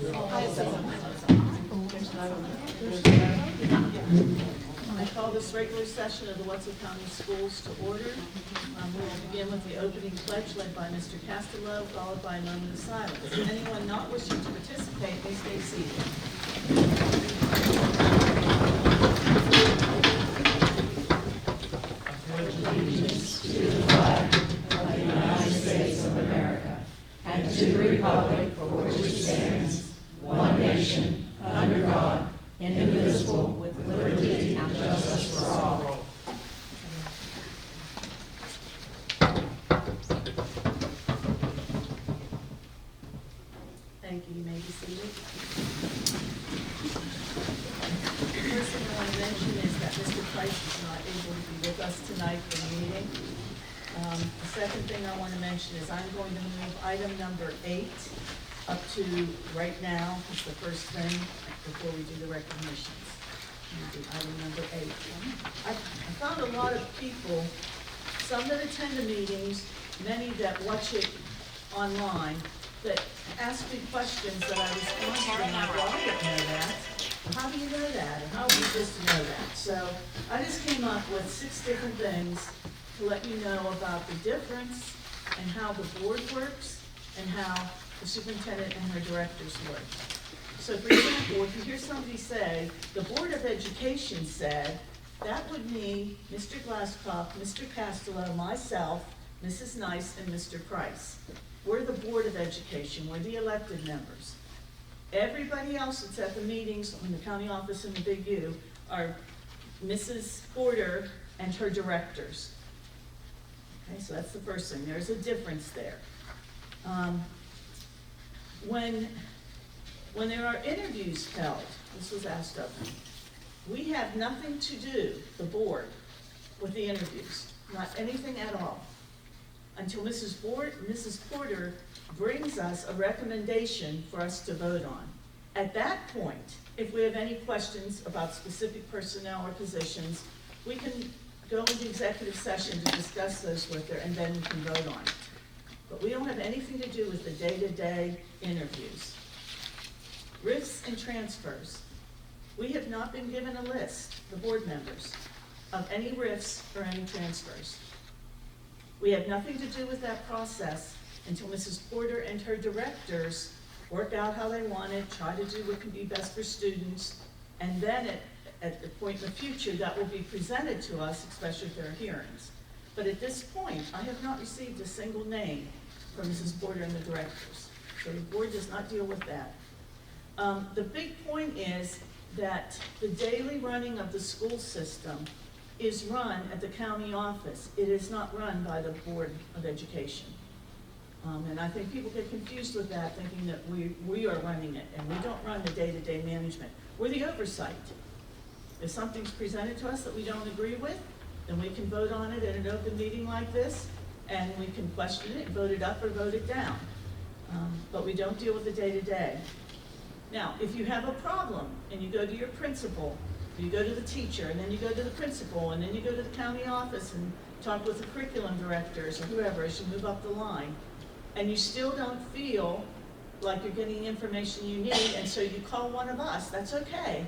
I call this regular session of the Wetzel County Schools to order. We will begin with the opening pledge led by Mr. Castello, followed by a moment of silence. Anyone not wishing to participate may stay seated. Allegiance to the flag of the United States of America and to the republic for which it stands, one nation, under God, indivisible, with liberty and justice for all. Thank you. You may be seated. The first thing I want to mention is that Mr. Price is not able to be with us tonight for the meeting. The second thing I want to mention is I'm going to move item number 8 up to right now. It's the first thing before we do the recognitions. Do item number 8. I found a lot of people, some that attend the meetings, many that watch it online, that ask me questions that I respond to, and I'm like, well, I didn't know that. How do you know that? And how are we supposed to know that? So I just came up with 6 different things to let you know about the difference and how the board works and how the superintendent and her directors work. So for example, if you hear somebody say, the Board of Education said, that would mean Mr. Glasscock, Mr. Castello, myself, Mrs. Nice, and Mr. Price. We're the Board of Education. We're the elected members. Everybody else that's at the meetings in the county office and the Big U are Mrs. Porter and her directors. Okay, so that's the first thing. There's a difference there. When there are interviews held, this was asked of me, we have nothing to do, the board, with the interviews, not anything at all, until Mrs. Porter brings us a recommendation for us to vote on. At that point, if we have any questions about specific personnel or positions, we can go into executive session to discuss those with her, and then we can vote on it. But we don't have anything to do with the day-to-day interviews. Rifts and transfers. We have not been given a list, the board members, of any rifts or any transfers. We have nothing to do with that process until Mrs. Porter and her directors work out how they want it, try to do what can be best for students, and then at the point in the future that will be presented to us, especially if there are hearings. But at this point, I have not received a single name from Mrs. Porter and the directors. So the board does not deal with that. The big point is that the daily running of the school system is run at the county office. It is not run by the Board of Education. And I think people get confused with that, thinking that we are running it, and we don't run the day-to-day management. We're the oversight. If something's presented to us that we don't agree with, then we can vote on it at an open meeting like this, and we can question it, vote it up or vote it down. But we don't deal with the day-to-day. Now, if you have a problem and you go to your principal, you go to the teacher, and then you go to the principal, and then you go to the county office and talk with the curriculum directors or whoever as you move up the line, and you still don't feel like you're getting the information you need, and so you call one of us, that's okay.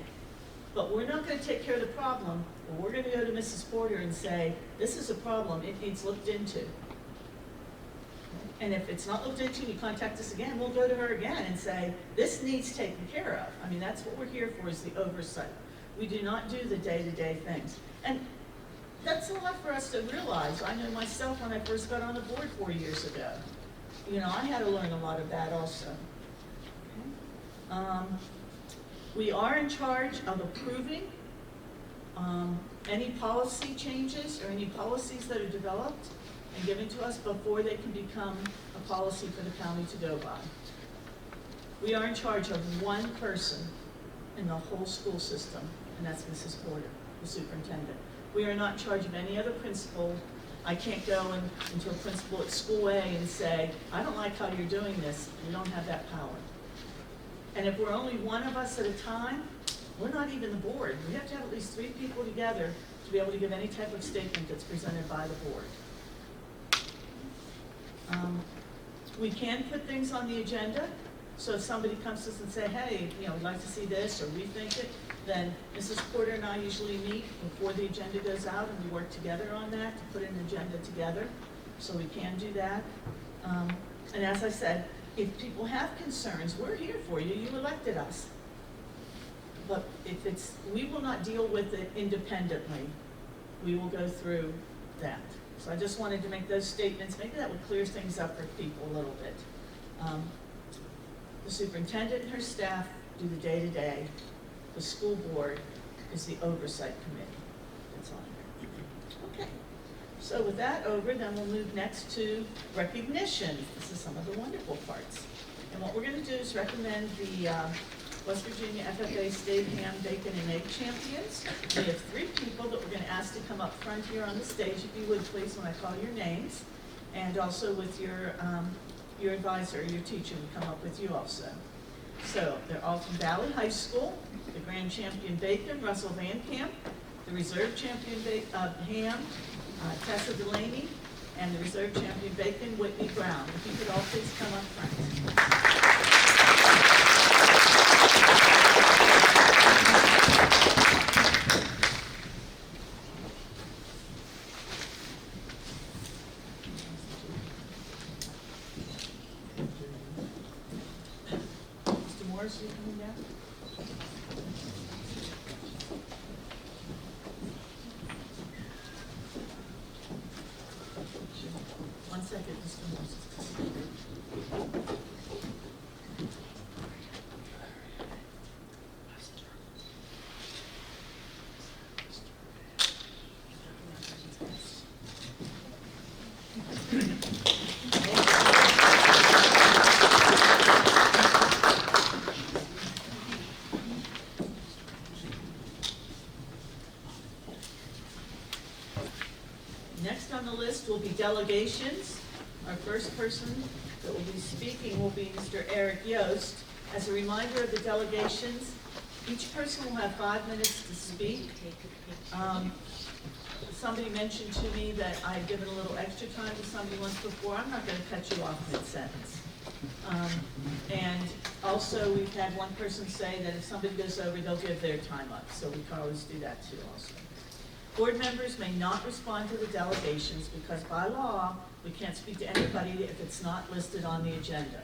But we're not going to take care of the problem. We're going to go to Mrs. Porter and say, this is a problem, it needs looked into. And if it's not looked into, you contact us again, we'll go to her again and say, this needs taken care of. I mean, that's what we're here for, is the oversight. We do not do the day-to-day things. And that's a lot for us to realize. I know myself when I first got on the board 4 years ago. You know, I had to learn a lot of that also. Okay. We are in charge of approving any policy changes or any policies that are developed and given to us before they can become a policy for the county to go by. We are in charge of one person in the whole school system, and that's Mrs. Porter, the superintendent. We are not in charge of any other principal. I can't go into a principal at school A and say, I don't like how you're doing this. We don't have that power. And if we're only one of us at a time, we're not even the board. We have to have at least 3 people together to be able to give any type of statement that's presented by the board. We can put things on the agenda So if somebody comes to us and say, hey, we'd like to see this, or rethink it, then Mrs. Porter and I usually meet before the agenda goes out, and we work together on that to put an agenda together, so we can do that. And as I said, if people have concerns, we're here for you. You elected us. But if we will not deal with it independently. We will go through that. So I just wanted to make those statements. Maybe that would clear things up for people a little bit. The superintendent and her staff do the day-to-day. The school board is the oversight committee that's on here. Okay. So with that over, then we'll move next to recognition. This is some of the wonderful parts. And what we're going to do is recommend the West Virginia FFA State Ham, Bacon, and Egg Champions. We have 3 people that we're going to ask to come up front here on the stage, if you would please, when I call your names. And also with your advisor, your teacher, would come up with you also. So they're all from Valley High School. The Grand Champion Bacon, Russell Van Camp. The Reserve Champion Ham, Tessa Delaney. And the Reserve Champion Bacon, Whitney Brown. If you could all please come up front. Mr. Morris, are you coming down? One second, Mr. Morris. Next on the list will be delegations. Our first person that will be speaking will be Mr. Eric Yost. As a reminder of the delegations, each person will have 5 minutes to speak. Somebody mentioned to me that I had given a little extra time to somebody once before. I'm not going to cut you off mid-sentence. And also, we've had one person say that if somebody goes over, they'll give their time up. So we can always do that too also. Board members may not respond to the delegations because by law, we can't speak to anybody if it's not listed on the agenda.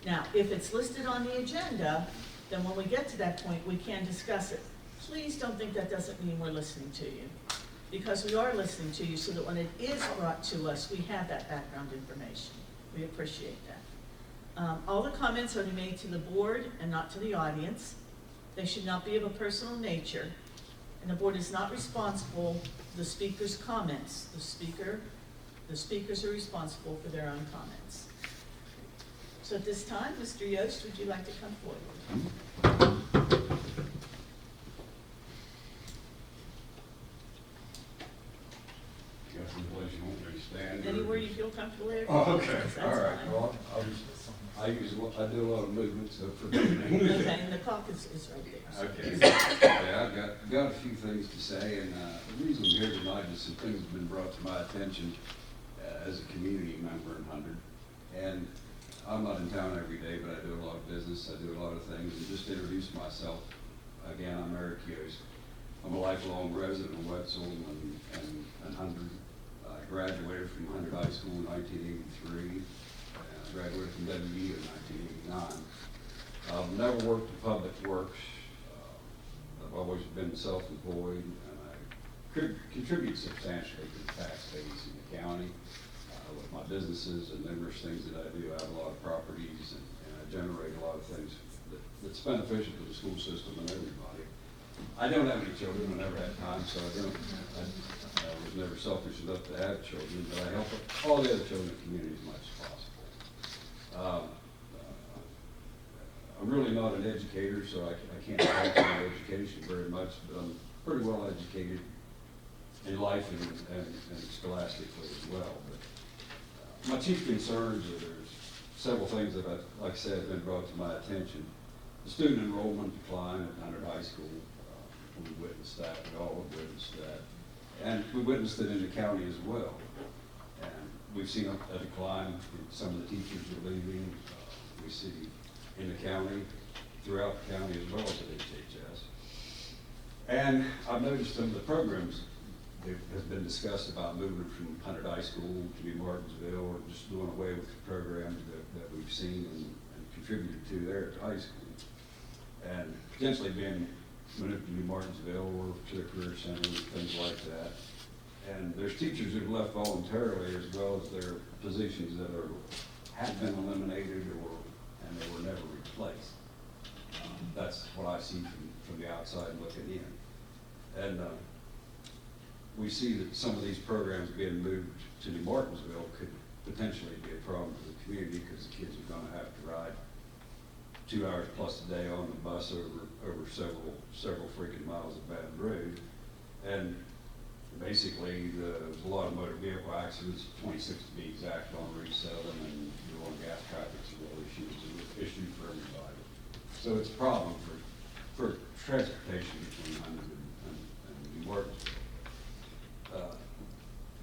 Now, if it's listed on the agenda, then when we get to that point, we can discuss it. Please don't think that doesn't mean we're listening to you, because we are listening to you so that when it is brought to us, we have that background information. We appreciate that. All the comments are made to the board and not to the audience. They should not be of a personal nature. And the board is not responsible for the speaker's comments. The speakers are responsible for their own comments. So at this time, Mr. Yost, would you like to come forward? Got some place you want me to stand? Anywhere you feel comfortable there? Oh, okay, That's all right. fine. Well, I do a lot of movement, so forgive me. Okay, and the clock is right there. Okay. Yeah, I've got a few things to say, and the reason I'm here tonight is some things have been brought to my attention as a community member in Hundred. And I'm not in town every day, but I do a lot of business, I do a lot of things, and just to introduce myself, again, I'm Eric Yost. I'm a lifelong resident of Wetzel and Hundred. I graduated from Hundred High School in 1983. I graduated from WVU in 1989. I've never worked in public works. I've always been self-employed, and I could contribute substantially to the tax base in the county with my businesses and numerous things that I do. I have a lot of properties, and I generate a lot of things that's beneficial to the school system and everybody. I don't have any children. I never had time, so I was never selfish enough to have children, but I help all the other children in the community as much as possible. I'm really not an educator, so I can't talk about education very much, but I'm pretty well educated in life and scholastically as well. But my chief concerns are there's several things that, like I said, have been brought to my attention. The student enrollment decline at Hundred High School, we witnessed that, we all have witnessed that. And we witnessed it in the county as well. And we've seen a decline. Some of the teachers are leaving. We see in the county, throughout the county as well as at HHS. And I've noticed some of the programs that have been discussed about moving from Hunter High School to New Martinsville, or just doing away with the programs that we've seen and contributed to there at the high school, and potentially being moved to New Martinsville or to the career center, things like that. And there's teachers who've left voluntarily, as well as their positions that have been eliminated and they were never replaced. That's what I see from the outside looking in. And we see that some of these programs being moved to New Martinsville could potentially be a problem for the community, because the kids are going to have to ride 2 hours plus a day on the bus over several freaking miles of bad road. And basically, there's a lot of motor vehicle accidents, 26 to be exact, on Route 7, and the oil and gas traffic's a real issue. It's an issue for everybody. So it's a problem for transportation between Hunter and New Martinsville.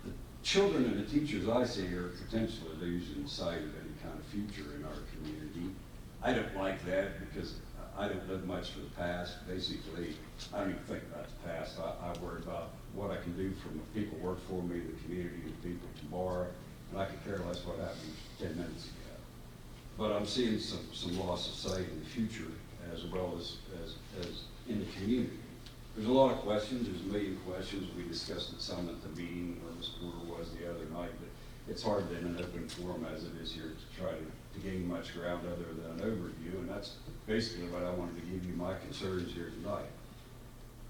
The children and the teachers I see are potentially losing sight of any kind of future in our community. I don't like that, because I don't live much for the past. Basically, I don't even think about the past. I worry about what I can do for the people who work for me, the community, the people tomorrow, and I could care less what happened 10 minutes ago. But I'm seeing some loss of sight in the future, as well as in the community. There's a lot of questions. There's a million questions. We discussed it some at the meeting where Ms. Porter was the other night, but it's hard in an open forum as it is here to try to gain much ground other than an overview, and that's basically what I wanted to give you my concerns here tonight.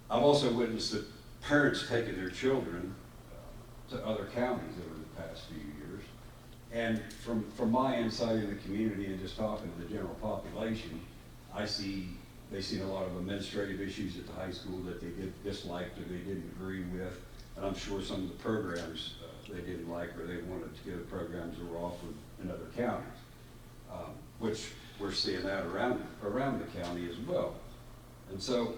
I've also witnessed that parents taking their children to other counties over the past few years, and from my insight in the community and just talking to the general population, they see a lot of administrative issues at the high school that they disliked or they didn't agree with, and I'm sure some of the programs they didn't like, or they wanted to go to programs that were offered in other counties, which we're seeing that around the county as well. And so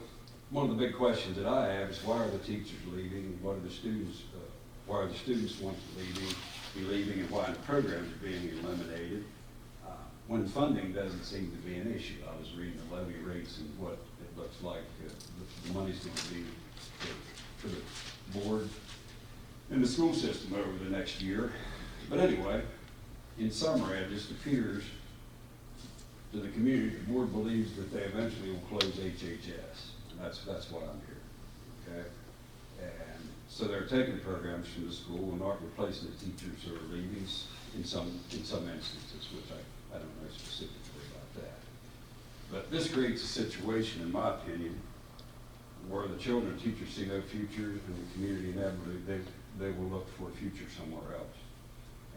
one of the big questions that I have is, why are the teachers leaving? Why are the students want to be leaving, and why the programs are being eliminated when funding doesn't seem to be an issue? I was reading the levy rates and what it looks like the money's going to be for the board and the school system over the next year. But anyway, in summary, it just appears to the community, the board believes that they eventually will close HHS. And that's why I'm here, okay? And so they're taking programs from the school and not replacing the teachers who are leaving in some instances, which I don't know specifically about that. But this creates a situation, in my opinion, where the children and teachers see no future, and the community inevitably, they will look for a future somewhere else.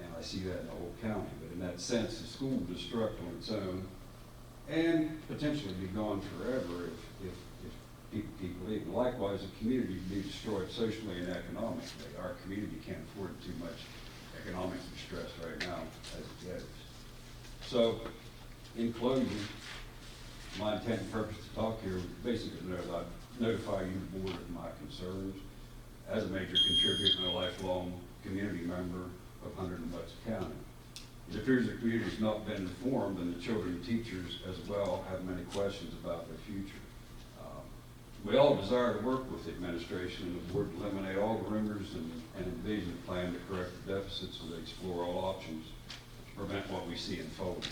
And I see that in the whole county. But in that sense, the school will destruct on its own and potentially be gone forever if people keep leaving. Likewise, the community will be destroyed socially and economically. Our community can't afford too much economic distress right now as it goes. So, in closing, my intent and purpose to talk here is basically to notify you, the board, of my concerns as a major contributor and a lifelong community member of Hunter and Butts County. It appears the community has not been informed, and the children and teachers as well have many questions about their future. We all desire to work with the administration and the board to eliminate all the rumors and envision a plan to correct the deficits and to explore all options to prevent what we see unfolding.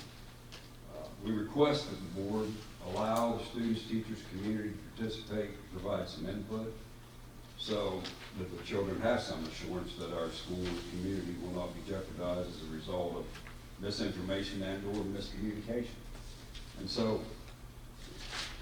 We request that the board allow the students, teachers, community to participate, provide some input, so that the children have some assurance that our school and community will not be jeopardized as a result of misinformation and or miscommunication. And so,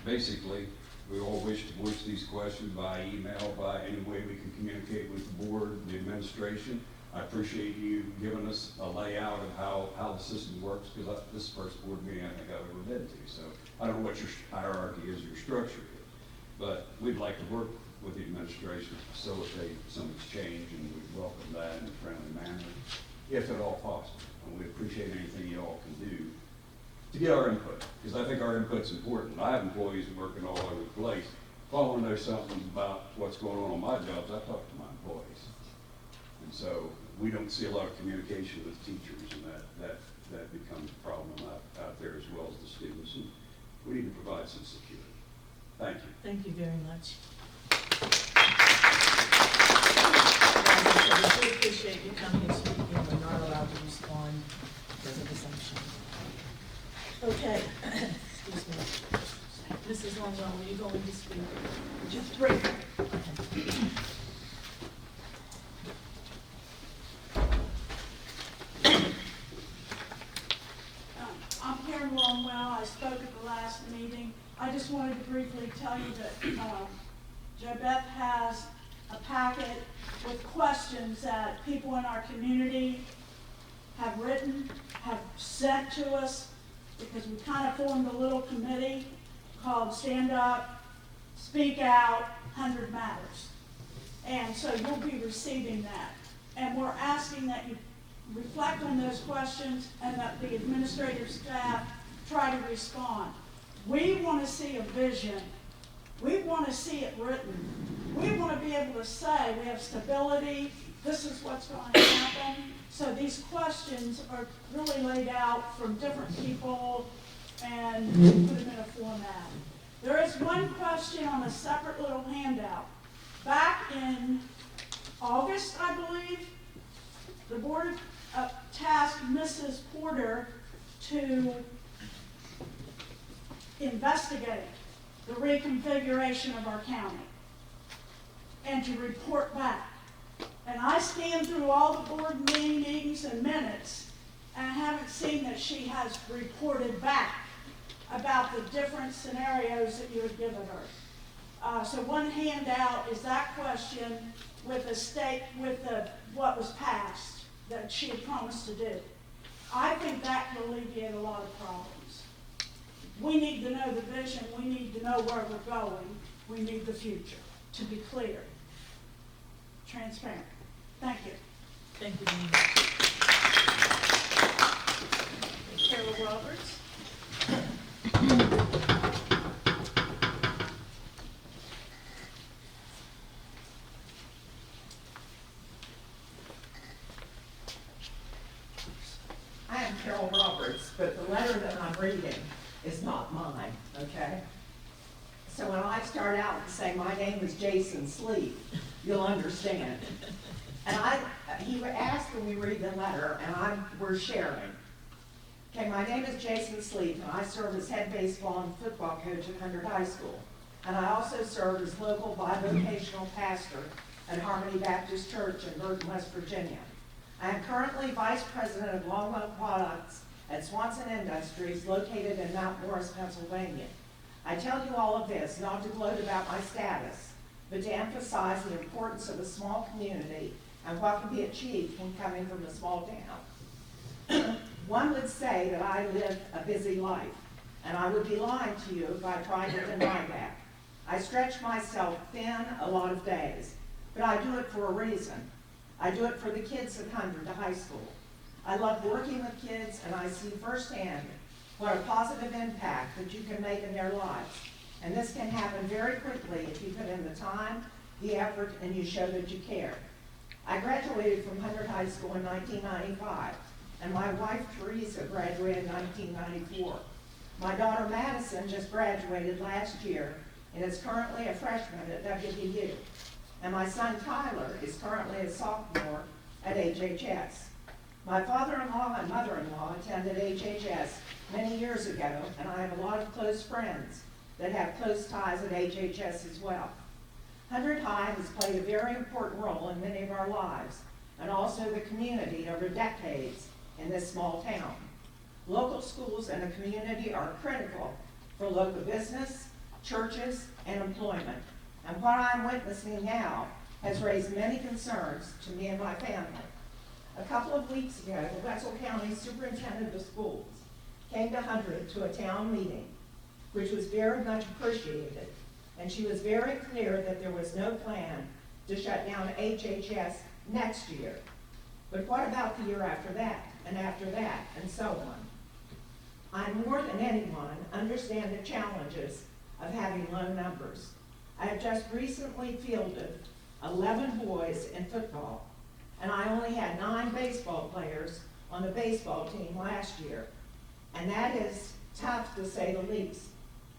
basically, we all wish to voice these questions by email, by any way we can communicate with the board, the administration. I appreciate you giving us a layout of how the system works, because this is the first board meeting I think I've ever been to. So I don't know what your hierarchy is, your structure is, but we'd like to work with the administration to facilitate some exchange, and we welcome that in a friendly manner, if at all possible. And we appreciate anything you all can do to get our input, because I think our input's important. I have employees working all over the place. If I want to know something about what's going on my jobs, I talk to my employees. And so we don't see a lot of communication with teachers, and that becomes a problem out there as well as the students. And we need to provide some security. Thank you. Thank you very much. As I said, we do appreciate you coming and speaking. We're not allowed to respond because of assumption. Okay, excuse me. Mrs. Longo, are you going to speak? Just briefly. Okay. I'm Karen Longwell. I spoke at the last meeting. I just wanted to briefly tell you that Jo Beth has a packet with questions that people in our community have written, have sent to us, because we kind of formed a little committee called Stand Up, Speak Out, 100 Matters. And so you'll be receiving that. And we're asking that you reflect on those questions and that the administrative staff try to respond. We want to see a vision. We want to see it written. We want to be able to say we have stability, this is what's going to happen. So these questions are really laid out from different people and put them in a format. There is one question on a separate little handout. Back in August, I believe, the board tasked Mrs. Porter to investigate the reconfiguration of our county and to report back. And I scanned through all the board meetings and minutes, and I haven't seen that she has reported back about the different scenarios that you had given her. So one handout is that question with what was passed that she had promised to do. I think that can alleviate a lot of problems. We need to know the vision. We need to know where we're going. We need the future to be clear, transparent. Thank you. Thank you very much. Carol Roberts. I am Carol Roberts, but the letter that I'm reading is not mine, okay? So when I start out and say my name is Jason Sleep, you'll understand. And he asked when we read the letter, and we're sharing. Okay, my name is Jason Sleep, and I serve as head baseball and football coach at Hundred High School. And I also serve as local bivocational pastor at Harmony Baptist Church in Burton, West Virginia. I am currently Vice President of Longwell Products at Swanson Industries, located in Mount Morris, Pennsylvania. I tell you all of this not to gloat about my status, but to emphasize the importance of a small community and what can be achieved when coming from a small town. One would say that I live a busy life, and I would be lying to you if I tried to deny that. I stretch myself thin a lot of days, but I do it for a reason. I do it for the kids that come to high school. I love working with kids, and I see firsthand what a positive impact that you can make in their lives. And this can happen very quickly if you put in the time, the effort, and you show that you care. I graduated from Hundred High School in 1995, and my wife Teresa graduated in 1994. My daughter Madison just graduated last year and is currently a freshman at WVU. And my son Tyler is currently a sophomore at HHS. My father-in-law and mother-in-law attended HHS many years ago, and I have a lot of close friends that have close ties at HHS as well. Hundred High has played a very important role in many of our lives, and also the community over decades in this small town. Local schools and a community are critical for local business, churches, and employment. And what I'm witnessing now has raised many concerns to me and my family. A couple of weeks ago, the Wetzel County Superintendent of Schools came to Hundred to a town meeting, which was very much appreciated. And she was very clear that there was no plan to shut down HHS next year. But what about the year after that, and after that, and so on? I more than anyone understand the challenges of having low numbers. I have just recently fielded 11 boys in football, and I only had 9 baseball players on the baseball team last year, and that is tough to say the least.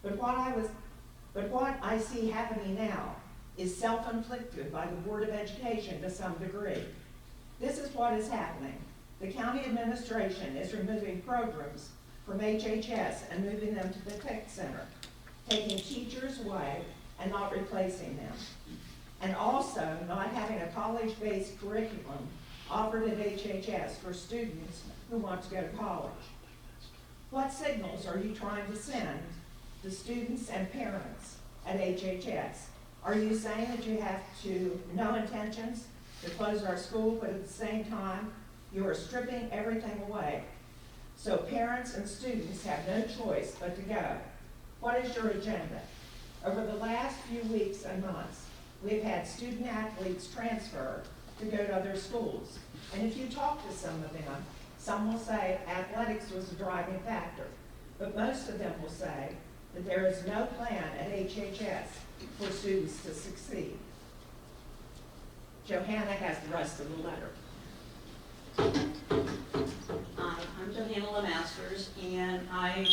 But what I see happening now is self-inflicted by the Board of Education to some degree. This is what is happening. The county administration is removing programs from HHS and moving them to the tech center, taking teachers away and not replacing them. And also not having a college-based curriculum offered at HHS for students who want to go to college. What signals are you trying to send to students and parents at HHS? Are you saying that you have no intentions to close our school, but at the same time, you are stripping everything away? So parents and students have no choice but to go. What is your agenda? Over the last few weeks and months, we've had student athletes transfer to go to other schools. And if you talk to some of them, some will say athletics was the driving factor, but most of them will say that there is no plan at HHS for students to succeed. Johanna has the rest of the letter. Hi, I'm Johanna LeMasters, and I've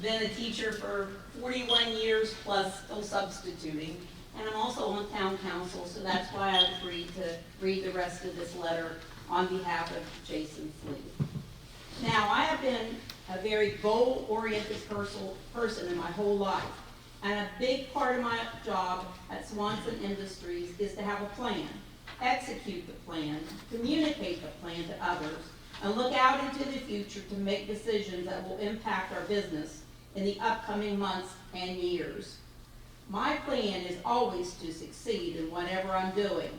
been a teacher for 41 years plus still substituting, and I'm also on town council, so that's why I've agreed to read the rest of this letter on behalf of Jason Flea. Now, I have been a very goal-oriented person in my whole life, and a big part of my job at Swanson Industries is to have a plan, execute the plan, communicate the plan to others, and look out into the future to make decisions that will impact our business in the upcoming months and years. My plan is always to succeed in whatever I'm doing,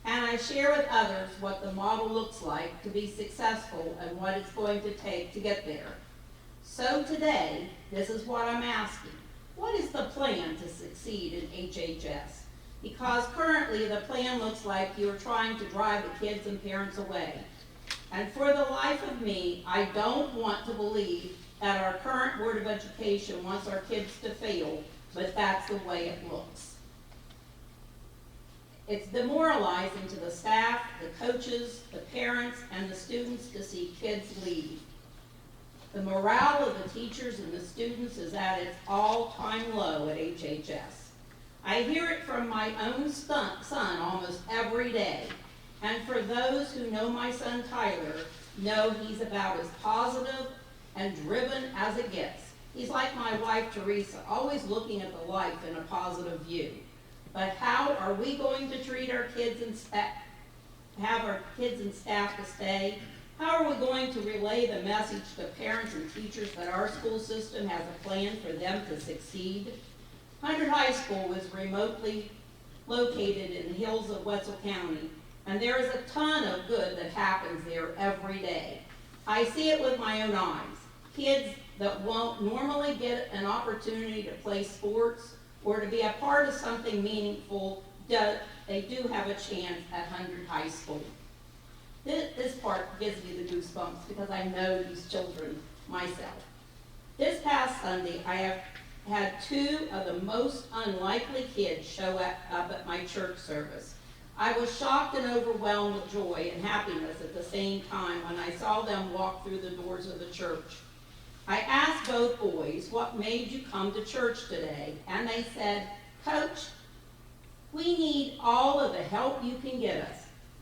and I share with others what the model looks like to be successful and what it's going to take to get there. So today, this is what I'm asking. What is the plan to succeed in HHS? Because currently the plan looks like you're trying to drive the kids and parents away. And for the life of me, I don't want to believe that our current Board of Education wants our kids to fail, but that's the way it looks. It's demoralizing to the staff, the coaches, the parents, and the students to see kids leave. The morale of the teachers and the students is at its all-time low at HHS. I hear it from my own son almost every day. And for those who know my son Tyler, know he's about as positive and driven as it gets. He's like my wife Teresa, always looking at the life in a positive view. But how are we going to treat our kids and have our kids and staff to stay? How are we going to relay the message to parents and teachers that our school system has a plan for them to succeed? 100 High School was remotely located in the hills of Wetzel County, and there is a ton of good that happens there every day. I see it with my own eyes. Kids that won't normally get an opportunity to play sports or to be a part of something meaningful, they do have a chance at 100 High School. This part gives me the goosebumps because I know these children myself. This past Sunday, I have had two of the most unlikely kids show up at my church service. I was shocked and overwhelmed with joy and happiness at the same time when I saw them walk through the doors of the church. I asked both boys, what made you come to church today? And they said, Coach, we need all of the help you can get us.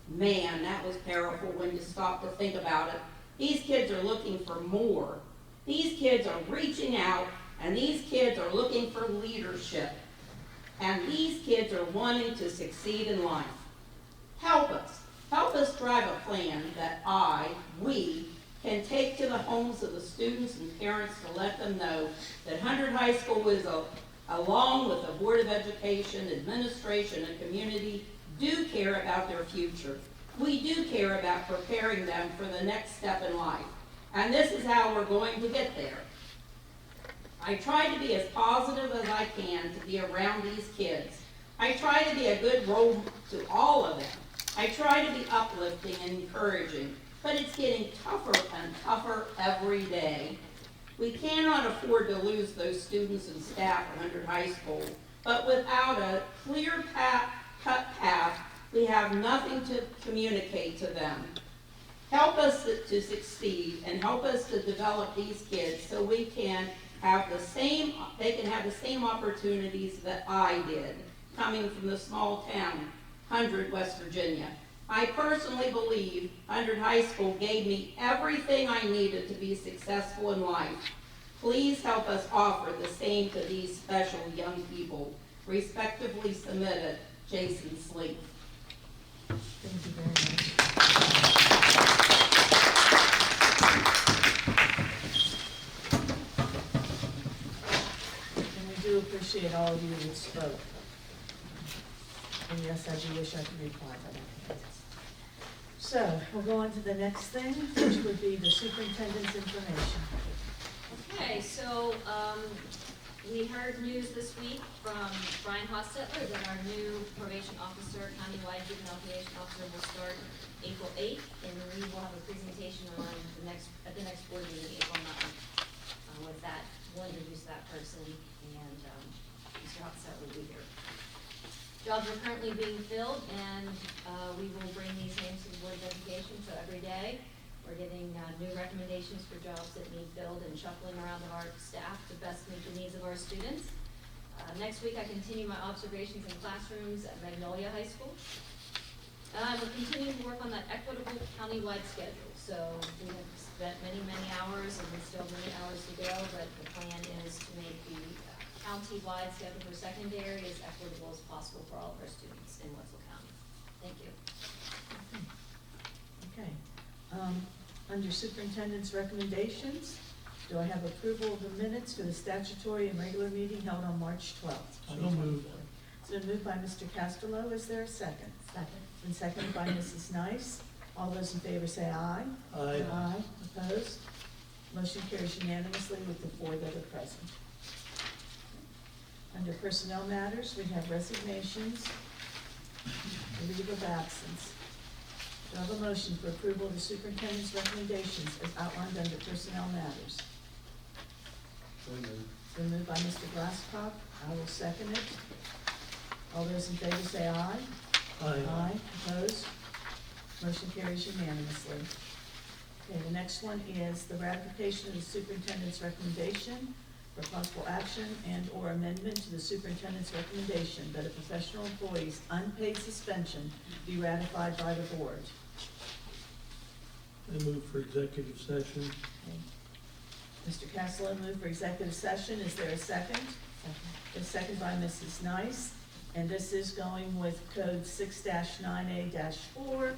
Man, that was powerful when you stop to think about it. These kids are looking for more. These kids are reaching out, and these kids are looking for leadership. And these kids are wanting to succeed in life. Help us drive a plan that we can take to the homes of the students and parents to let them know that 100 High School is, along with the Board of Education, administration, and community, do care about their future. We do care about preparing them for the next step in life. And this is how we're going to get there. I try to be as positive as I can to be around these kids. I try to be a good role to all of them. I try to be uplifting and encouraging, but it's getting tougher and tougher every day. We cannot afford to lose those students and staff at 100 High School, but without a clear cut path, we have nothing to communicate to them. Help us to succeed and help us to develop these kids so we can have they can have the same opportunities that I did, coming from the small town, 100, West Virginia. I personally believe 100 High School gave me everything I needed to be successful in life. Please help us offer the same to these special young people. Respectively submitted, Jason Sleep. Thank you very much. And we do appreciate all of you that spoke. And yes, I do wish I could reply, but I can't. So, we'll go on to the next thing, which would be the superintendent's information. Okay, so, we heard news this week from Brian Hostetler that our new probation officer, countywide juvenile probation officer, will start April 8th, and we will have a presentation on at the next board meeting, April 9th. With that, we'll introduce that person, and, Mr. Hostetler will be here. Jobs are currently being filled, and, we will bring these names to the Board of Education, so every day, we're getting new recommendations for jobs that need filled and shuffling around our staff to best meet the needs of our students. Next week, I continue my observations in classrooms at Magnolia High School. We're continuing to work on that equitable countywide schedule. So we have spent many, many hours, and we still have many hours to go, but the plan is to make the county-wide schedule for secondary as equitable as possible for all of our students in Wetzel County. Thank you. Okay. Under superintendent's recommendations, do I have approval of the minutes for the statutory and regular meeting held on March 12th? So moved. It's been moved by Mr. Castillo. Is there a second? Second. It's been seconded by Mrs. Nice. All those in favor say aye. Aye. Aye. Opposed? Motion carries unanimously with the 4 that are present. Under personnel matters, we have resignations, leave of absence. Do I have a motion for approval of the superintendent's recommendations as outlined under personnel matters? It's been moved by Mr. Glasscock. I will second it. All those in favor say aye. Aye. Opposed? Motion carries unanimously. Okay, the next one is the ratification of the superintendent's recommendation for possible action and/or amendment to the superintendent's recommendation that a professional employee's unpaid suspension be ratified by the board. I move for executive session. Okay. Mr. Caslow moved for executive session. Is there a second? A second by Mrs. Nice. And this is going with code 6-9A-4,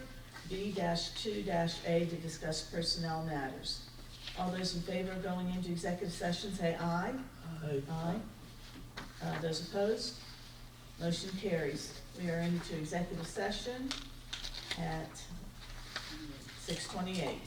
B-2-A to discuss personnel matters. All those in favor of going into executive session say aye. Aye. Aye. Those opposed? Motion carries. We are into executive session at 6:28.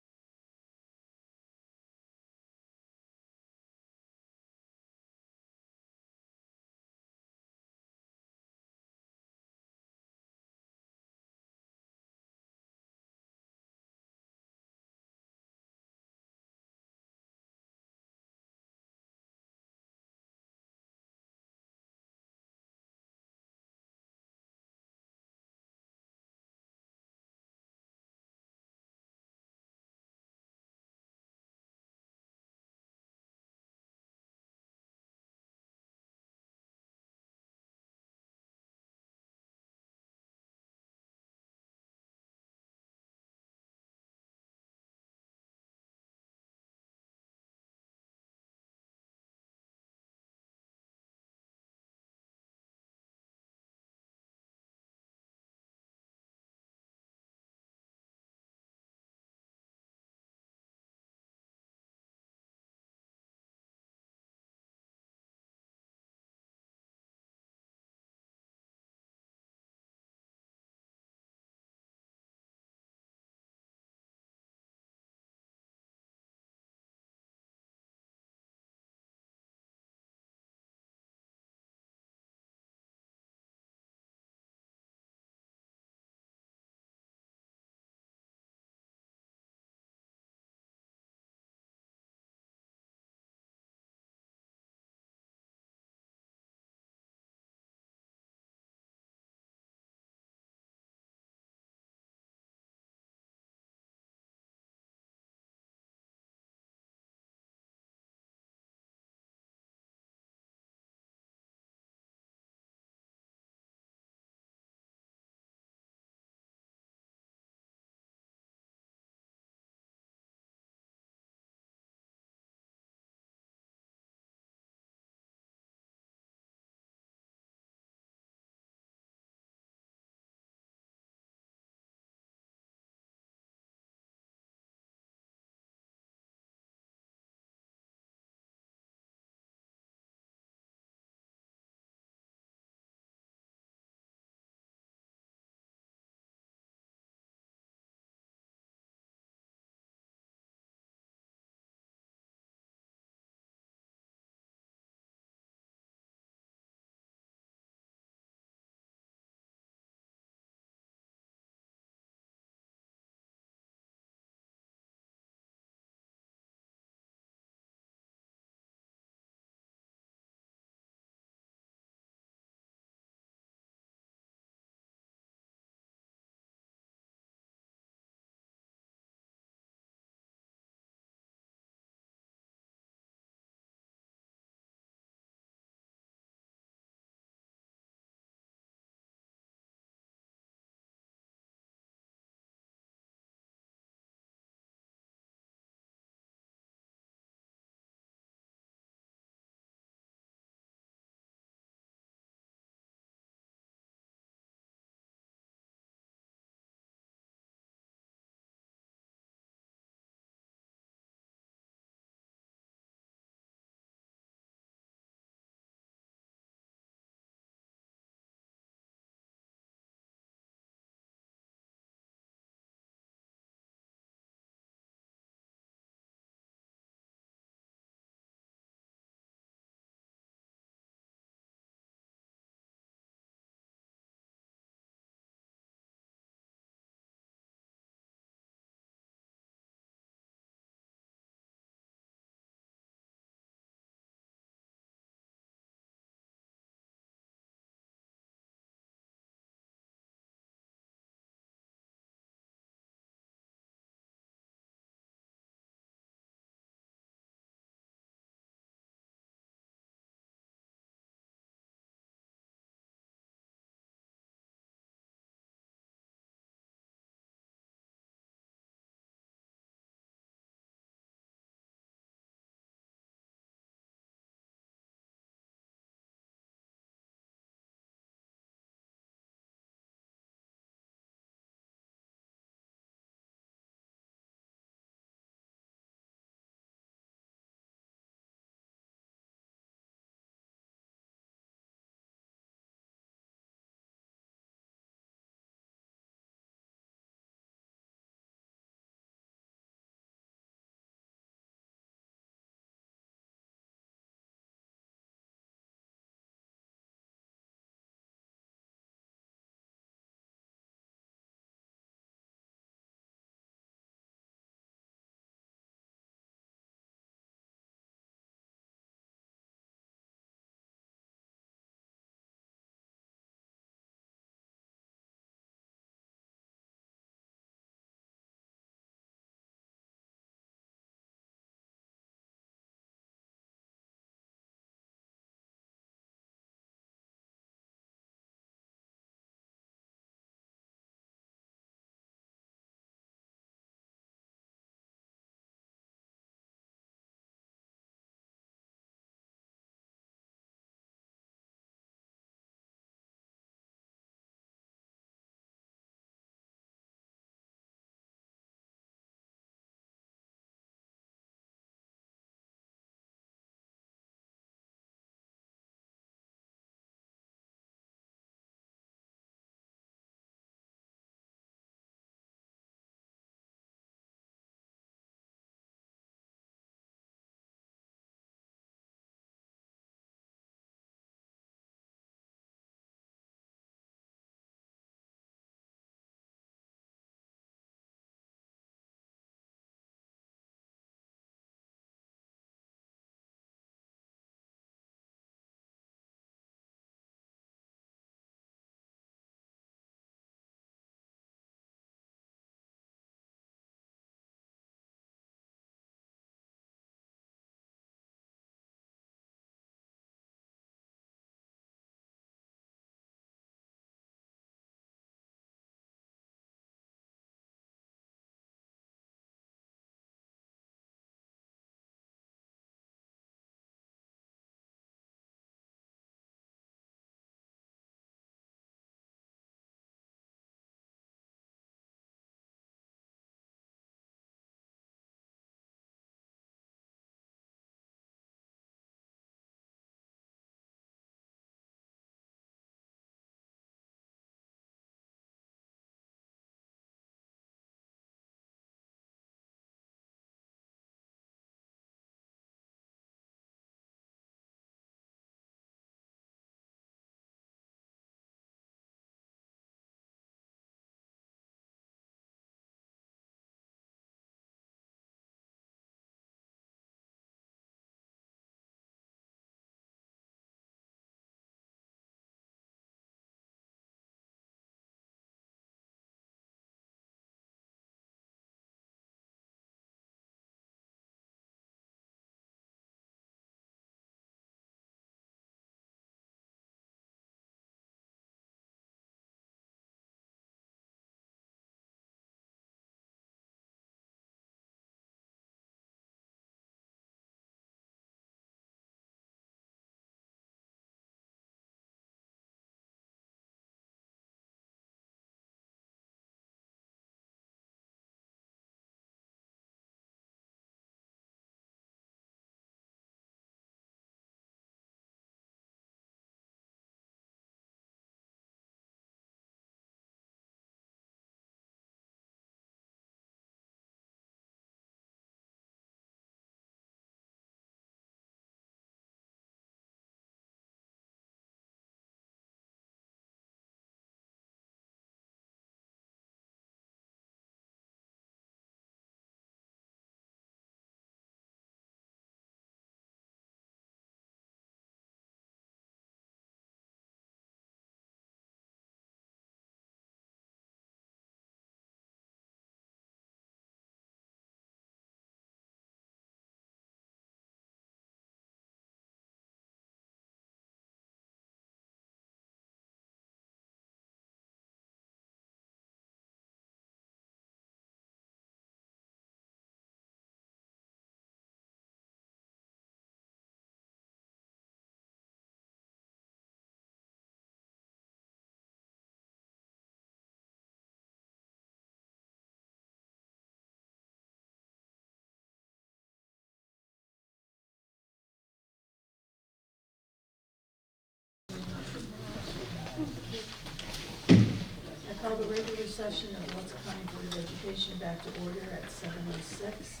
the regular session of the Watson County Board of Education back to order at 7:06.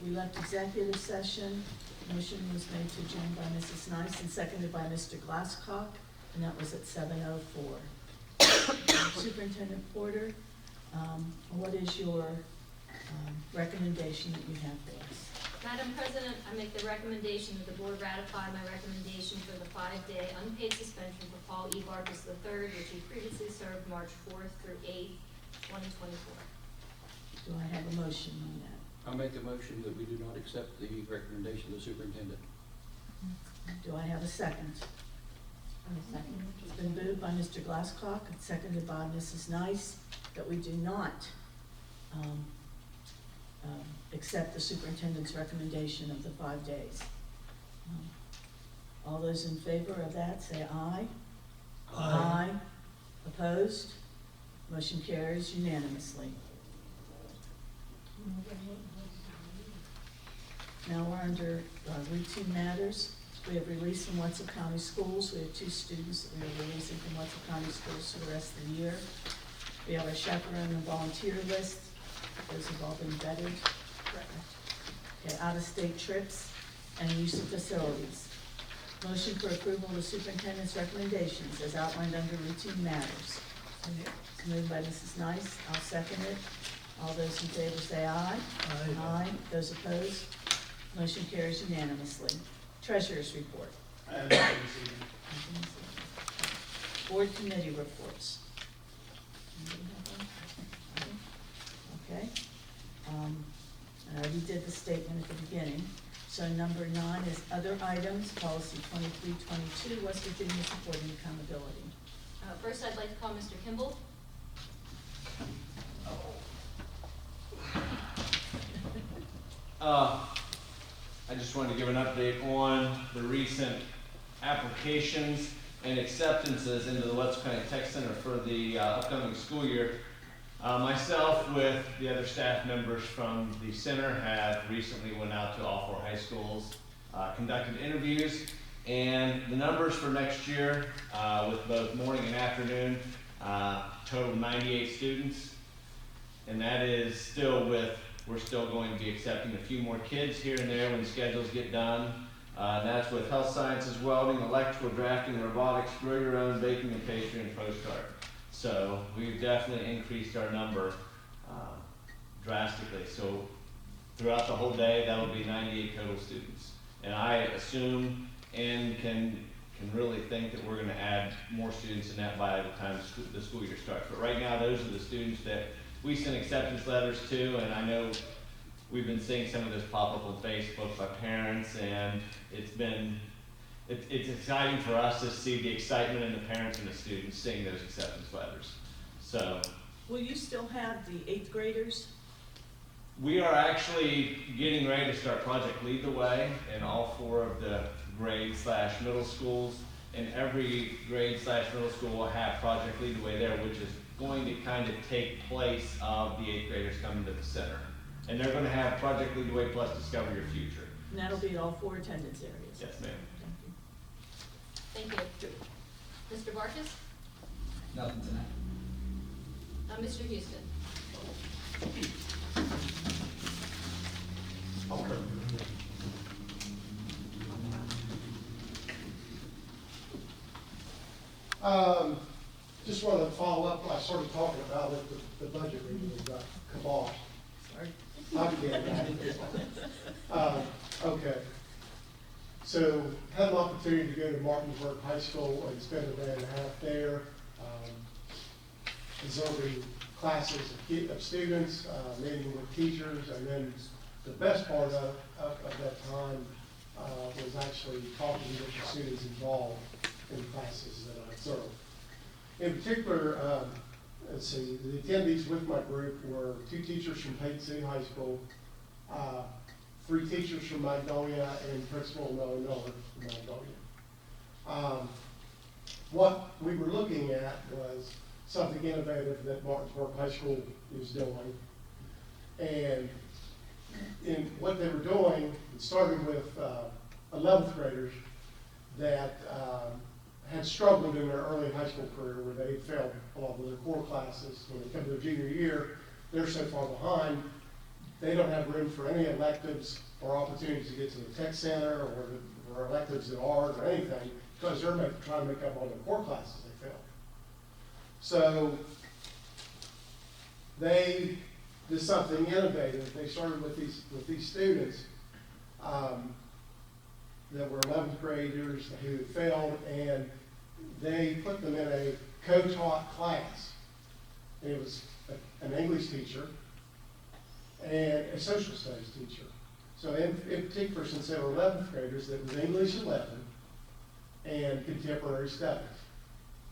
We left executive session. Motion was made to adjourn by Mrs. Nice and seconded by Mr. Glasscock, and that was at 7:04. Superintendent Porter, what is your recommendation that you have for us? Madam President, I make the recommendation that the board ratify my recommendation for the 5-day unpaid suspension for Paul E. Vargas III, which he previously served March 4th through 8th, 2024. Do I have a motion on that? I make a motion that we do not accept the recommendation of the superintendent. Do I have a second? It's been moved by Mr. Glasscock and seconded by Mrs. Nice that we do not accept the superintendent's recommendation of the 5 days. All those in favor of that, say aye. Aye. Opposed? Motion carries unanimously. Now we're under routine matters. We have released from Wetzel County Schools. We have 2 students that we are releasing from Wetzel County Schools for the rest of the year. We have our chaperone and volunteer list. Those have all been vetted. Okay, out-of-state trips and use of facilities. Motion for approval of the superintendent's recommendations as outlined under routine matters. It's moved by Mrs. Nice. I'll second it. All those in favor say aye. Aye. Those opposed? Motion carries unanimously. Treasurer's report. Board committee reports. Anybody have one? Okay. I already did the statement at the beginning. So number 9 is other items, policy 2322, West Virginia supporting accountability. First, I'd like to call Mr. Kimball. I just wanted to give an update on the recent applications and acceptances into the Wetzel County Tech Center for the upcoming school year. Myself with the other staff members from the center have recently went out to all 4 high schools, conducted interviews, and the numbers for next year with both morning and afternoon total 98 students, and that is still with, we're still going to be accepting a few more kids here and there when schedules get done. And that's with health sciences, welding, electrical, drafting, robotics, grow your own, baking and pastry, and postcard. So we've definitely increased our number drastically. So throughout the whole day, that will be 98 total students. And I assume and can really think that we're going to add more students in that by the time the school year starts. But right now, those are the students that we send acceptance letters to, and I know we've been seeing some of this pop up on Facebook by parents, and it's exciting for us to see the excitement in the parents and the students seeing those acceptance letters. So, Will you still have the 8th graders? we are actually getting ready to start Project Lead the Way in all 4 of the grade/middle schools, and every grade/middle school will have Project Lead the Way there, which is going to kind of take place of the 8th graders coming to the center. And they're going to have Project Lead the Way plus Discover Your Future. And that'll be at all 4 attendance areas. Yes, ma'am. Thank you. Thank you. Mr. Barkus? Nothing tonight. Mr. Houston? Just wanted to follow up, I started talking about it, the budget reading got kiboshed. Sorry. I'm getting that. Okay. So, had an opportunity to go to Martinsburg High School and spend a day and a half there, observing classes of students, meeting with teachers, and then the best part of that time was actually talking with the students involved in the classes that I observed. In particular, let's see, the attendees with my group were 2 teachers from Payne City High School, 3 teachers from Magnolia, and Principal Noah Miller from Magnolia. What we were looking at was something innovative that Martinsburg High School is doing. And in what they were doing, it started with 11th graders that had struggled in their early high school career where they failed a lot of their core classes. When they come to their junior year, they're so far behind, they don't have room for any electives or opportunities to get to the tech center or electives in art or anything, because they're trying to make up all their core classes they failed. So they did something innovative. They started with these students that were 11th graders who failed, and they put them in a co-taught class. And it was an English teacher and a social studies teacher. So in particular, since they were 11th graders, it was English 11 and contemporary studies,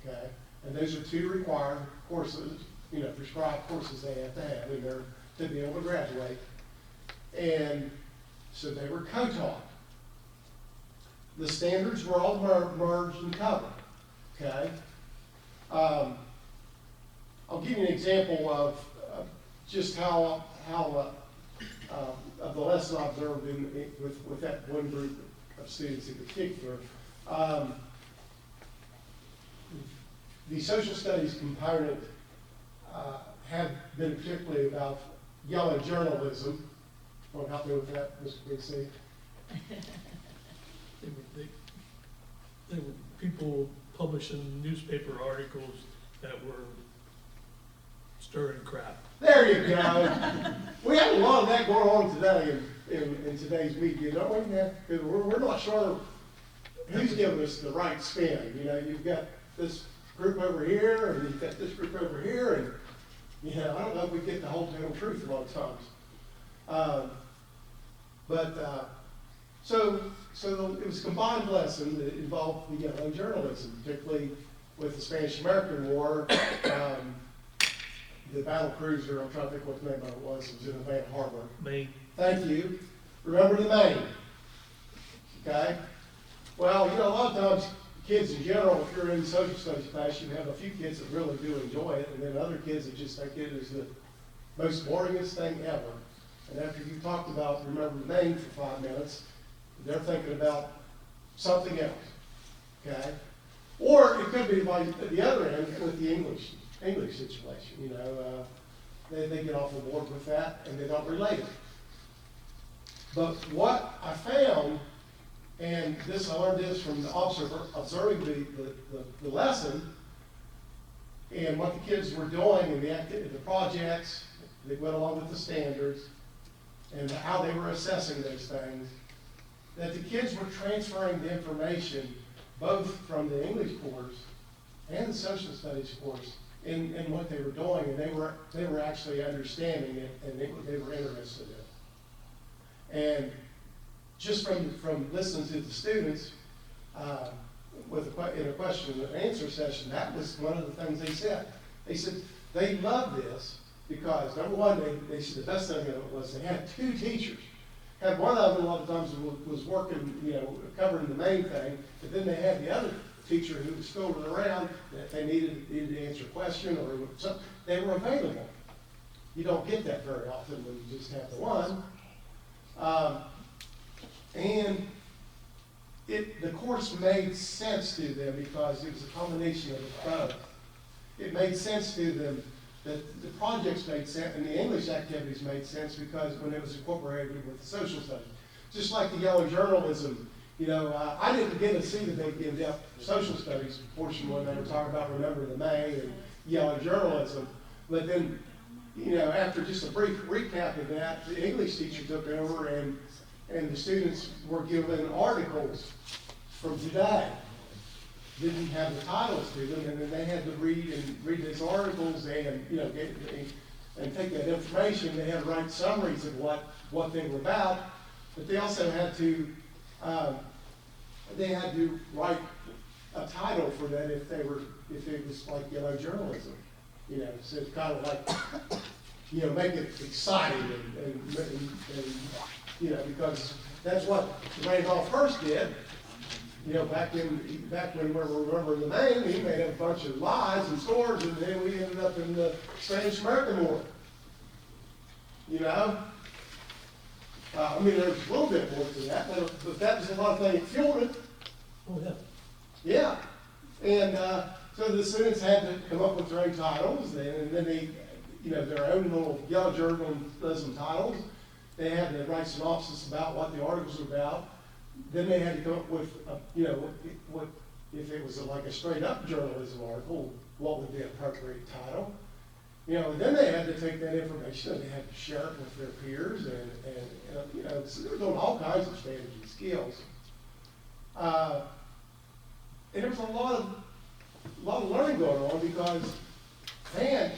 okay? And those are two required courses, prescribed courses they have to have in there to be able to graduate. And so they were co-taught. The standards were all merged and covered, okay? I'll give you an example of just how of the lesson I observed with that one group of students in particular. The social studies component had been particularly about yellow journalism. Want to help me with that, Mr. BC? They were people publishing newspaper articles that were stirring crap. There you go. We have a lot of that going on today in today's media, don't we? Because we're not sure who's giving us the right spin. You've got this group over here, and you've got this group over here, and I don't know if we get the whole damn truth a lot of times. So it was a combined lesson that involved the yellow journalism, particularly with the Spanish-American War. The battle cruiser, I'm trying to think what the name of it was in Havana Harbor. Maine. Thank you. Remember the Maine. Okay? Well, a lot of times, kids in general, if you're in the social studies class, you have a few kids that really do enjoy it, and then other kids that just think it is the most boringest thing ever. And after you talked about remember the Maine for 5 minutes, they're thinking about something else. Okay? Or it could be like the other end with the English situation. They get off the board with that and they don't relate it. But what I found, and I learned this from the officer observing the lesson, and what the kids were doing and the projects that went along with the standards, and how they were assessing those things, that the kids were transferring the information both from the English course and the social studies course in what they were doing, and they were actually understanding it, and they were interested in it. And just from listening to the students in a question and answer session, that was one of the things they said. They said they loved this because, number one, they said the best thing of it was they had two teachers. Had one of them a lot of times was working, covering the main thing, but then they had the other teacher who was scooting around that they needed to answer a question or something. They were available. You don't get that very often when you just have the one. And the course made sense to them because it was a combination of both. It made sense to them that the projects made sense and the English activities made sense because when it was incorporated with the social studies. Just like the yellow journalism, I didn't get to see the big in-depth social studies portion when they were talking about Remember the Maine and yellow journalism. But then, after just a brief recap of that, the English teacher took over and the students were given articles from today. Didn't have the titles to them, and then they had to read these articles and and take that information. They had to write summaries of what they were about, but they also had to write a title for that if it was like yellow journalism, so it's kind of like make it exciting and because that's what Randolph Hearst did. Back when we were remembering the name, he made up a bunch of lies and stories, and then we ended up in the Spanish-American War. There's a little bit more to that, but that was a lot of things that fueled it. Oh, yeah. Yeah. And so the students had to come up with their own titles, and then they, their own little yellow journalism titles. They had to write synopsis about what the articles were about. Then they had to come up with, what if it was like a straight up journalism article, what would be an appropriate title? And then they had to take that information and they had to share it with their peers, and so they were doing all kinds of strategy skills. And there was a lot of learning going on because, man,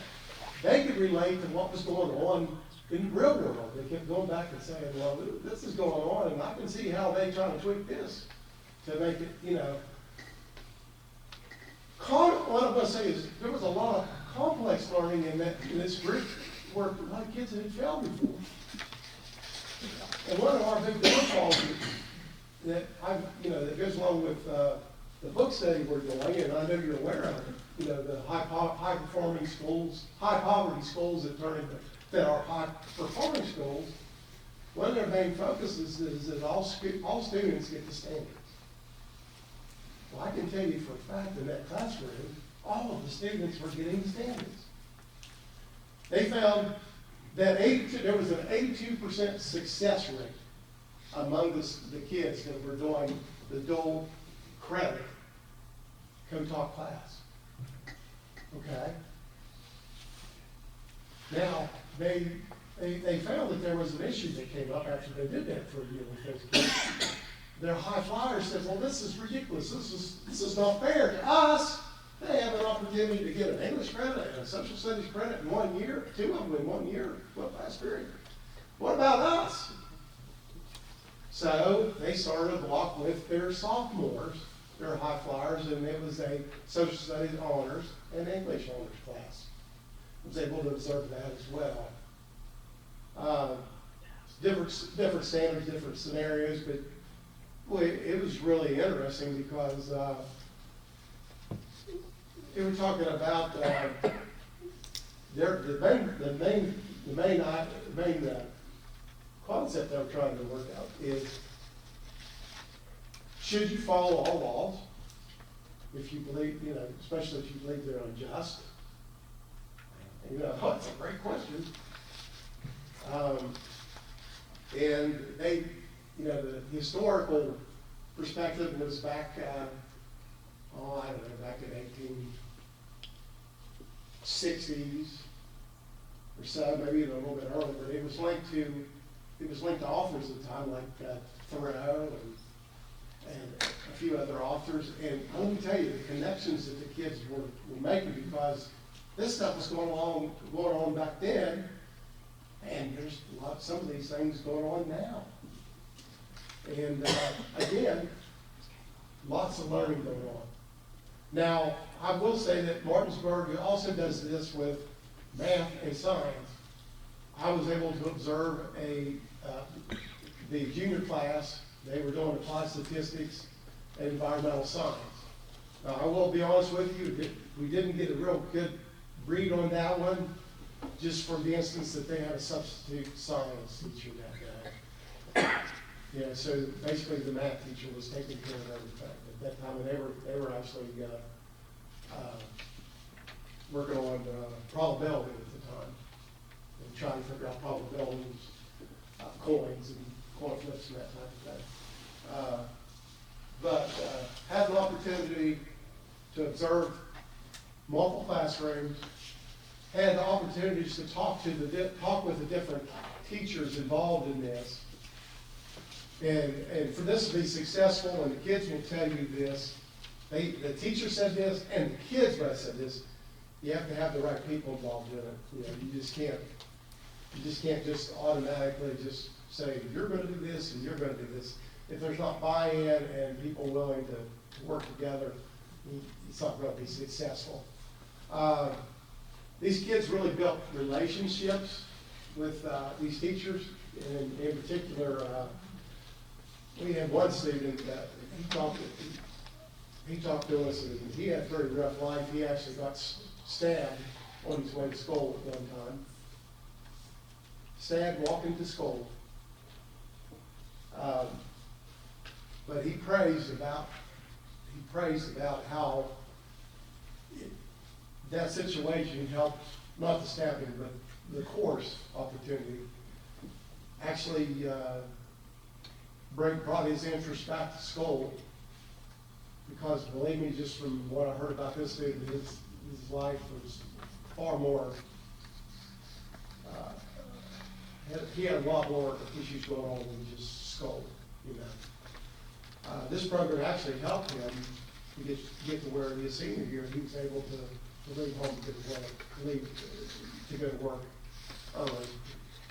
they could relate to what was going on in the real world. They kept going back and saying, well, this is going on, and I can see how they try to tweak this to make it, what I'm going to say is there was a lot of complex learning in this group where a lot of kids had failed before. And one of our big downfalls that that goes along with the book study we're doing, and I know you're aware of it, the high performing schools, high poverty schools that are high performing schools. One of their main focuses is that all students get the standards. Well, I can tell you for a fact in that classroom, all of the students were getting the standards. They found that there was an 82% success rate among the kids that were doing the dual credit co-taught class. Okay? Now, they found that there was an issue that came up after they did that for a year with those kids. Their high flyers said, well, this is ridiculous. This is not fair to us. They have an opportunity to get an English credit and a social studies credit in 1 year, 2 of them in 1 year, 12-class period. What about us? So they started a block with their sophomores, their high flyers, and it was a social studies honors and English honors class. I was able to observe that as well. Different standards, different scenarios, but boy, it was really interesting because they were talking about the main concept they were trying to work out is, should you follow all laws if you believe, especially if you believe they're unjust? And, that's a great question. And they, the historical perspective was back, back in 1860s or so, maybe even a little bit earlier. But it was linked to authors at the time like Thoreau and a few other authors. And let me tell you, the connections that the kids were making, because this stuff was going on back then, and there's some of these things going on now. And again, lots of learning going on. Now, I will say that Martinsburg also does this with math and science. I was able to observe the junior class. They were doing applied statistics and environmental science. Now, I will be honest with you, we didn't get a real good read on that one, just for the instance that they had a substitute science teacher that day. So basically the math teacher was taking care of everything at that time, and they were actually working on probability at the time, and trying to figure out probabilities, coins and coin flips and that type of thing. But had an opportunity to observe multiple classrooms, had the opportunities to talk with the different teachers involved in this. And for this to be successful, and the kids will tell you this, the teacher said this, and the kids both said this, you have to have the right people involved in it. You just can't just automatically just say, you're going to do this and you're going to do this. If there's not buy-in and people willing to work together, it's not going to be successful. These kids really built relationships with these teachers, and in particular, we had one student that he talked to us, and he had a very rough life. He actually got stabbed on his way to school at one time. Stabbed walking to school. But he praised about how that situation helped, not the staffing, but the course opportunity, actually brought his interest back to school. Because believe me, just from what I heard about this student, his life was far more, he had a lot more issues going on than just school, you know. This program actually helped him to get to where his senior year, he was able to leave home to go to work early.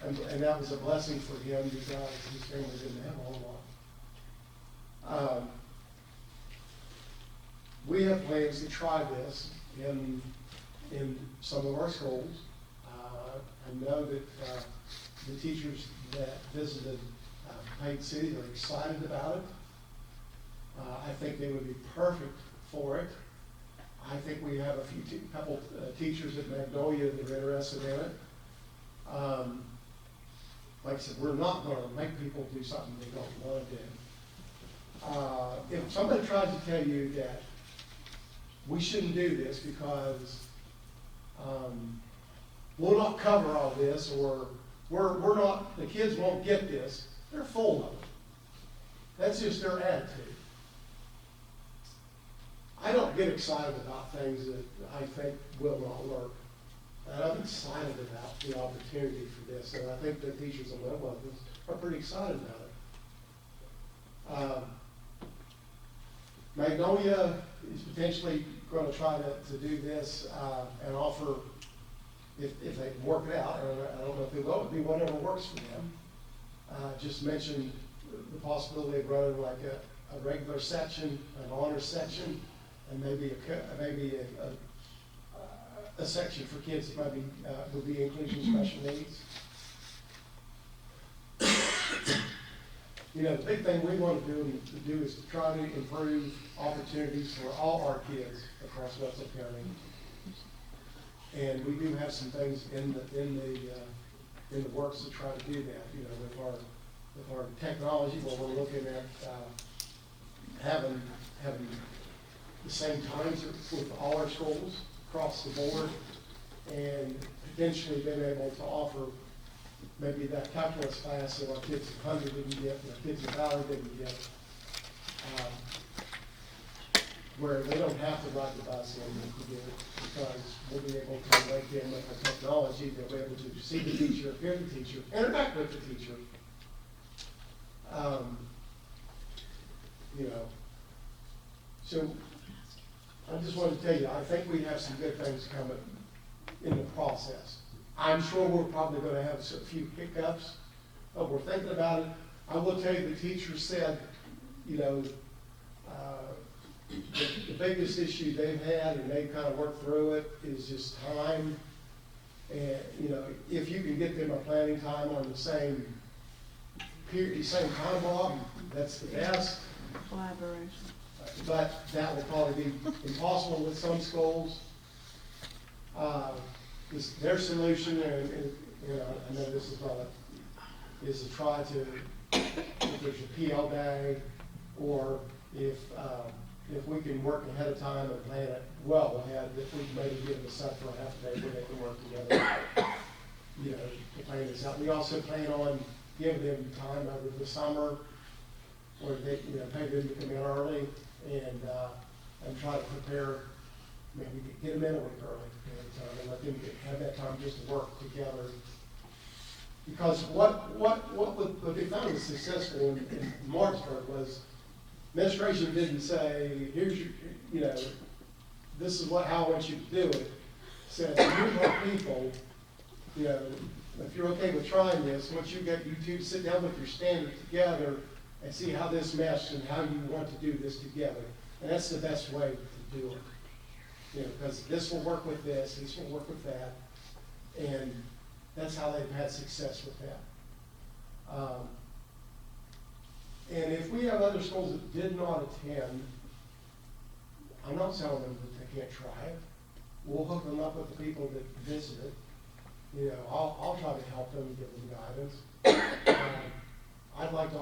And that was a blessing for him because his family didn't have a whole lot. We have plans to try this in some of our schools. I know that the teachers that visited Paint City are excited about it. I think they would be perfect for it. I think we have a couple teachers at Magnolia that are interested in it. Like I said, we're not going to make people do something they don't want to do. If somebody tries to tell you that we shouldn't do this because we'll not cover all this, or we're not, the kids won't get this, they're full of it. That's just their attitude. I don't get excited about things that I think will not work. And I'm excited about the opportunity for this, and I think the teachers on that level are pretty excited about it. Magnolia is potentially going to try to do this and offer, if they can work it out, and I don't know if they will, it'll be whatever works for them. Just mentioned the possibility of running like a regular section, an honor section, and maybe a section for kids that maybe would be inclusion special needs. You know, the big thing we want to do is to try to improve opportunities for all our kids across Wetzel County. And we do have some things in the works to try to do that. You know, with our technology, where we're looking at having the same times with all our schools across the board, and potentially being able to offer maybe that calculus class that our kids at Hunter didn't get, and our kids at Valley didn't get, where they don't have to ride the bus in to get it, because we'll be able to link in with our technology. They'll be able to see the teacher, hear the teacher, interact with the teacher. You know, so I just wanted to tell you, I think we have some good things coming in the process. I'm sure we're probably going to have a few hiccups, but we're thinking about it. I will tell you, the teachers said, you know, the biggest issue they've had, and they've kind of worked through it, is just time. And, you know, if you can get them a planning time on the same period, same time block, that's the best. Collaboration. But that will probably be impossible with some schools. Their solution, and you know, I know this is not is to try to, if there's a PL day, or if we can work ahead of time and plan it well ahead, if we can maybe give them a set for a half a day where they can work together, you know, to plan this out. We also plan on giving them time over the summer, where they, you know, pay them to come in early and try to prepare, maybe get them in a week early and let them have that time just to work together. Because what they found was successful in Martinsburg was administration didn't say, here's your, you know, this is how I want you to do it. Said, here's our people, you know, if you're okay with trying this, once you get you two sit down with your standards together and see how this meshes and how you want to do this together. And that's the best way to do it. You know, because this will work with this will work with that. And that's how they've had success with that. And if we have other schools that did not attend, I'm not telling them that they can't try it. We'll hook them up with the people that visited. You know, I'll try to help them and give them guidance. I'd like to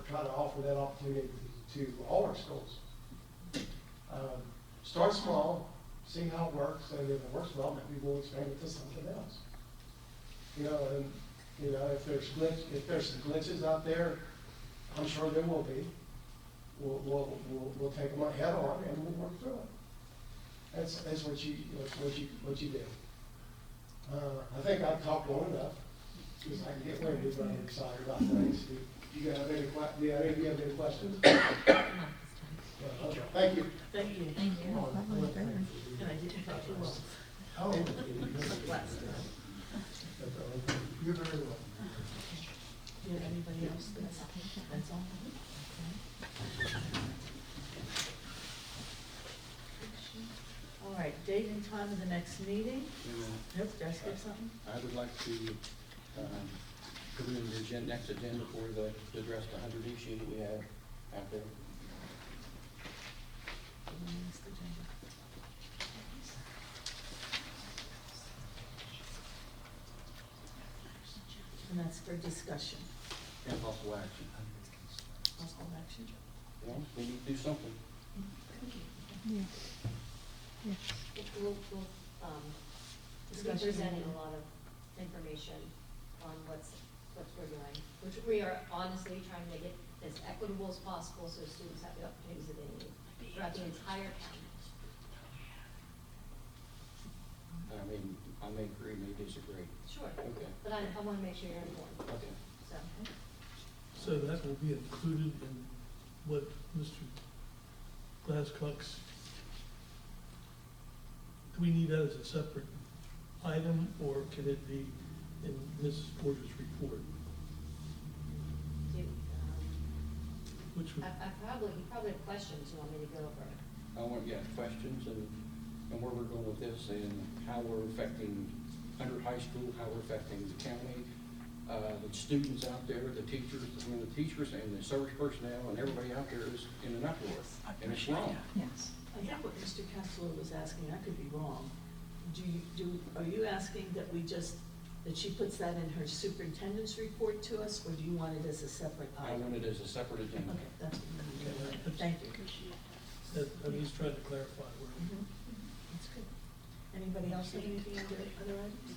try to offer that opportunity to all our schools. Start small, see how it works, and if it works well, maybe we'll expand it to something else. You know, and, you know, if there's some glitches out there, I'm sure there will be. We'll take them head on and we'll work through it. That's what you do. I think I've talked long enough, because I can get winded when I'm excited about things. Do you have any questions? Okay, thank you. Thank you. Thank you. And I didn't cut you off. Oh. Last. You're very welcome. Do you have anybody else that's on? All right, date and time of the next meeting? Nope, did I skip something? I would like to, put in the next agenda for to address the 100 issue that we have out there. Next agenda. And that's for discussion, And possible action. possible action. Well, we need to do something. We'll, be presenting a lot of information on what we're doing, which we are honestly trying to make it as equitable as possible so students have the opportunities that they need throughout the entire county. I mean, I may agree, may disagree. Sure, Okay. but I want to make sure you're informed, Okay. so. So that will be included in what Mr. Glasscock's, do we need that as a separate item, or can it be in Mrs. Porter's report? Which would, You probably have questions you want me to go over. I want, questions and where we're going with this and how we're affecting under high school, how we're affecting the county, the students out there, the teachers, and the service personnel and everybody out there is in an uproar, and it's wrong. Yes. I think what Mr. Kessler was asking, I could be wrong, are you asking that that she puts that in her superintendent's report to us, or do you want it as a separate I item? want it as a separate agenda. Okay, that's what we need to do. Thank you. I'm just trying to clarify where. Mhm. That's good. Anybody else have anything under other items?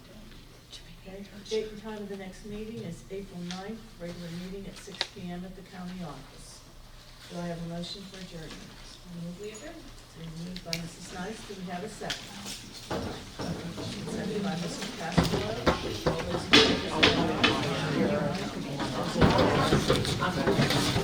Okay, date and time of the next meeting is April 9th, regular meeting at 6 PM at the county office. Do I have a motion for adjournment? We adjourn. So moved by Mrs. Nice, do we have a second? Second by Mr. Castro. All those in favor say aye.